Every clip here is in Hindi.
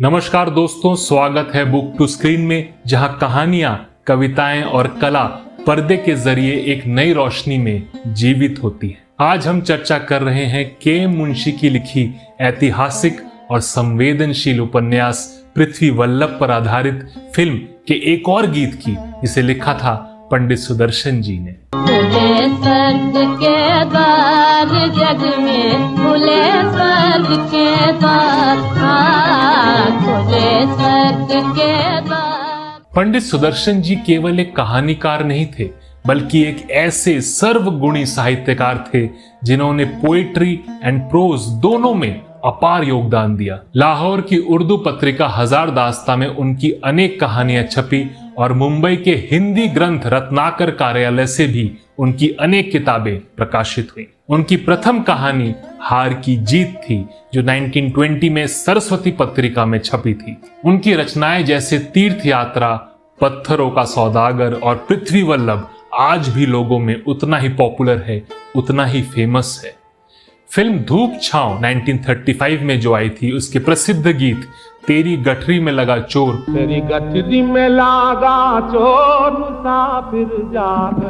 नमस्कार दोस्तों, स्वागत है बुक टू स्क्रीन में, जहां कहानियां, कविताएं और कला पर्दे के जरिए एक नई रोशनी में जीवित होती है। आज हम चर्चा कर रहे हैं के मुंशी की लिखी ऐतिहासिक और संवेदनशील उपन्यास पृथ्वी वल्लभ पर आधारित फिल्म के एक और गीत की, जिसे लिखा था पंडित सुदर्शन जी ने। खुले स्वर्ग के द्वार जग में, खुले स्वर्ग के द्वार, खुले स्वर्ग के द्वार। पंडित सुदर्शन जी केवल एक कहानीकार नहीं थे, बल्कि एक ऐसे सर्वगुणी साहित्यकार थे जिन्होंने पोएट्री एंड प्रोज दोनों में अपार योगदान दिया। लाहौर की उर्दू पत्रिका हजार दास्ता में उनकी अनेक कहानियां छपी और मुंबई के हिंदी ग्रंथ रत्नाकर कार्यालय से भी उनकी अनेक किताबें प्रकाशित हुई। उनकी प्रथम कहानी हार की जीत थी, जो 1920 में सरस्वती पत्रिका में छपी थी। उनकी रचनाएं जैसे तीर्थ यात्रा, पत्थरों का सौदागर और पृथ्वी वल्लभ आज भी लोगों में उतना ही पॉपुलर है, उतना ही फेमस है। फिल्म धूप छांव 1935 में जो आई थी, उसके प्रसिद्ध गीत तेरी गठरी में लगा चोर, तेरी गठरी में लगा चोर, मुसाफिर जाग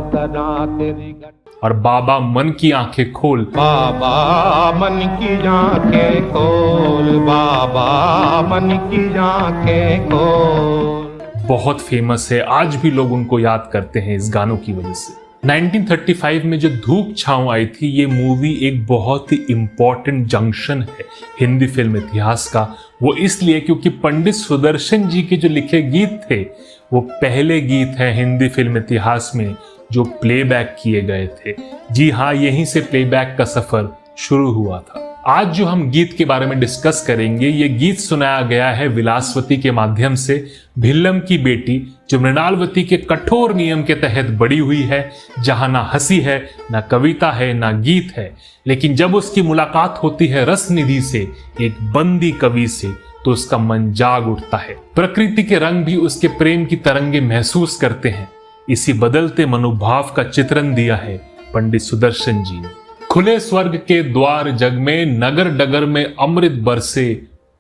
सदा तेरी और बाबा मन की आंखें खोल, बाबा मन की आंखें खोल, बाबा मन की आंखें खोल बहुत फेमस है। आज भी लोग उनको याद करते हैं इस गानों की वजह से। 1935 में जो धूप छांव आई थी, ये मूवी एक बहुत ही इंपॉर्टेंट जंक्शन है हिंदी फिल्म इतिहास का। वो इसलिए क्योंकि पंडित सुदर्शन जी के जो लिखे गीत थे, वो पहले गीत हैं हिंदी फिल्म इतिहास में जो प्लेबैक किए गए थे। जी हाँ, यहीं से प्लेबैक का सफर शुरू हुआ था। आज जो हम गीत के बारे में डिस्कस करेंगे, ये गीत सुनाया गया है विलासवती के माध्यम से, भिल्लम की बेटी, जो मृणालवती के कठोर नियम के तहत बड़ी हुई है, जहां ना हंसी है, ना कविता है, ना गीत है। लेकिन जब उसकी मुलाकात होती है रसनिधि से, एक बंदी कवि से, तो उसका मन जाग उठता है। प्रकृति के रंग भी उसके प्रेम की तरंगे महसूस करते हैं। इसी बदलते मनोभाव का चित्रण दिया है पंडित सुदर्शन जी ने। खुले स्वर्ग के द्वार जग में, नगर डगर में अमृत बरसे,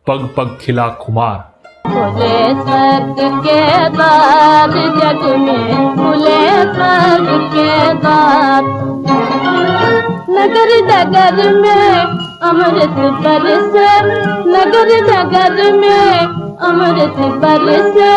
पग पग खिला खुमार। खुले स्वर्ग के द्वार जग में, खुले स्वर्ग के द्वार, नगर डगर में अमृत बरसे, नगर डगर में अमृत बरसे,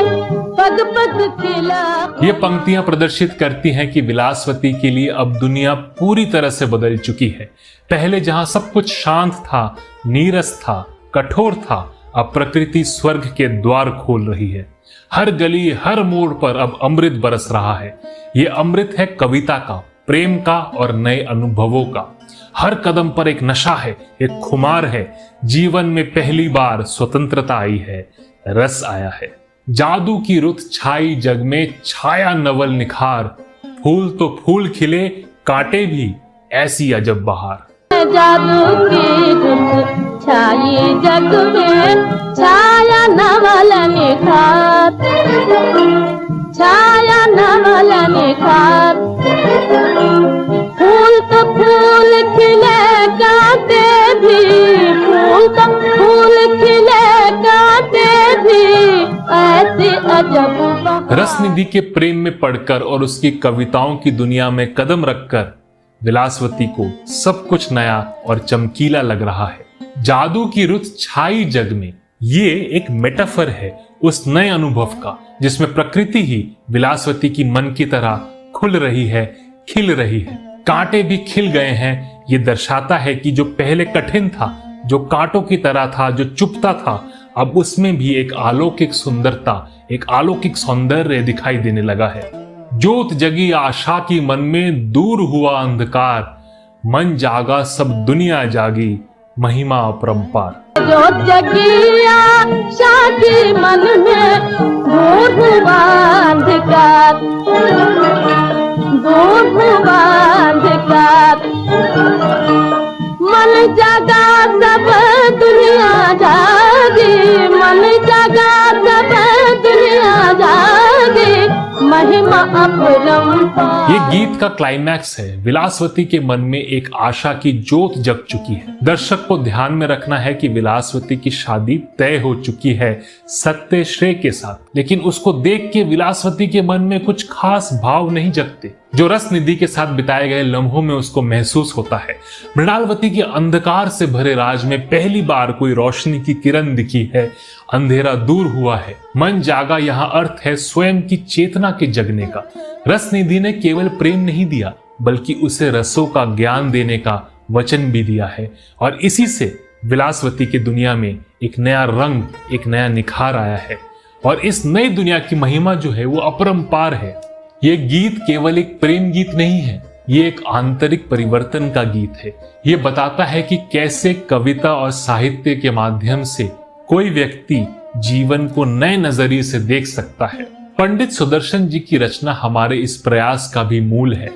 पग पग खिला। ये पंक्तियां प्रदर्शित करती हैं कि विलासवती के लिए अब दुनिया पूरी तरह से बदल चुकी है। पहले जहां सब कुछ शांत था, नीरस था, कठोर था, अब प्रकृति स्वर्ग के द्वार खोल रही है। हर गली, हर मोड़ पर अब अमृत बरस रहा है। ये अमृत है कविता का, प्रेम का और नए अनुभवों का। हर कदम पर एक नशा है, एक खुमार है। जीवन में पहली बार स्वतंत्रता आई है, रस आया है। जादू की रुत छाई जग में, छाया नवल निखार, फूल तो फूल खिले, कांटे भी ऐसी अजब बहार। जादू की रुत छाई जग में, छाया नवल निखार, छाया नवल निखार, फूल तो फूल खिले, कांटे भी, फूल तो फूल खिले, कांटे भी ऐसी अजब बहार। रसनिधि के प्रेम में पढ़कर और उसकी कविताओं की दुनिया में कदम रखकर विलासवती को सब कुछ नया और चमकीला लग रहा है। जादू की रुत छाई जग में, ये एक मेटाफर है उस नए अनुभव का, जिसमें प्रकृति ही विलासवती की मन की तरह खुल रही है, खिल रही है। कांटे भी खिल गए हैं। ये दर्शाता है कि जो पहले कठिन था, जो कांटों की तरह था, जो चुभता था, अब उसमें भी एक अलौकिक सुंदरता, एक अलौकिक सौंदर्य दिखाई देने लगा है। ज्योत जगी आशा की मन में, दूर हुआ अंधकार, मन जागा सब दुनिया जागी, महिमा अपरंपार। ज्योत जगी आशा की मन में, दूर हुआ अंधकार, दूर हुआ अंधकार, मन जागा सब दुनिया जागी, मन जागा सब दुनिया जागी, महिमा महिमा अपरंपार। ये गीत का क्लाइमैक्स है। विलासवती के मन में एक आशा की ज्योत जग चुकी है। दर्शक को ध्यान में रखना है कि विलासवती की शादी तय हो चुकी है सत्यश्रेय के साथ, लेकिन उसको देख के विलासवती के मन में कुछ खास भाव नहीं जगते जो रसनिधि के साथ बिताए गए लम्हों में उसको महसूस होता है। मृणालवती के अंधकार से भरे राज में पहली बार कोई रोशनी की किरण दिखी है। अंधेरा दूर हुआ है, मन जागा। यहाँ अर्थ है स्वयं की चेतना के जगने का। रसनिधि ने केवल प्रेम नहीं दिया, बल्कि उसे रसों का ज्ञान देने का वचन भी दिया है, और इसी से विलासवती की दुनिया में एक नया रंग, एक नया निखार आया है। और इस नई दुनिया की महिमा जो है वो अपरंपार है। ये गीत केवल एक प्रेम गीत नहीं है, ये एक आंतरिक परिवर्तन का गीत है। ये बताता है कि कैसे कविता और साहित्य के माध्यम से कोई व्यक्ति जीवन को नए नजरिए से देख सकता है। पंडित सुदर्शन जी की रचना हमारे इस प्रयास का भी मूल है।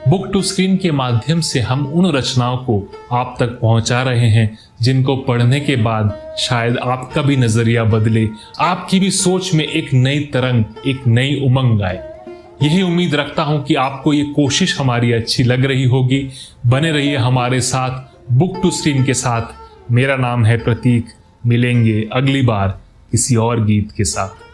बुक टू स्क्रीन के माध्यम से हम उन रचनाओं को आप तक पहुंचा रहे हैं जिनको पढ़ने के बाद शायद आपका भी नजरिया बदले, आपकी भी सोच में एक नई तरंग, एक नई उमंग आए। यही उम्मीद रखता हूं कि आपको ये कोशिश हमारी अच्छी लग रही होगी। बने रहिए हमारे साथ बुक टू स्क्रीन के साथ। मेरा नाम है प्रतीक। मिलेंगे अगली बार किसी और गीत के साथ।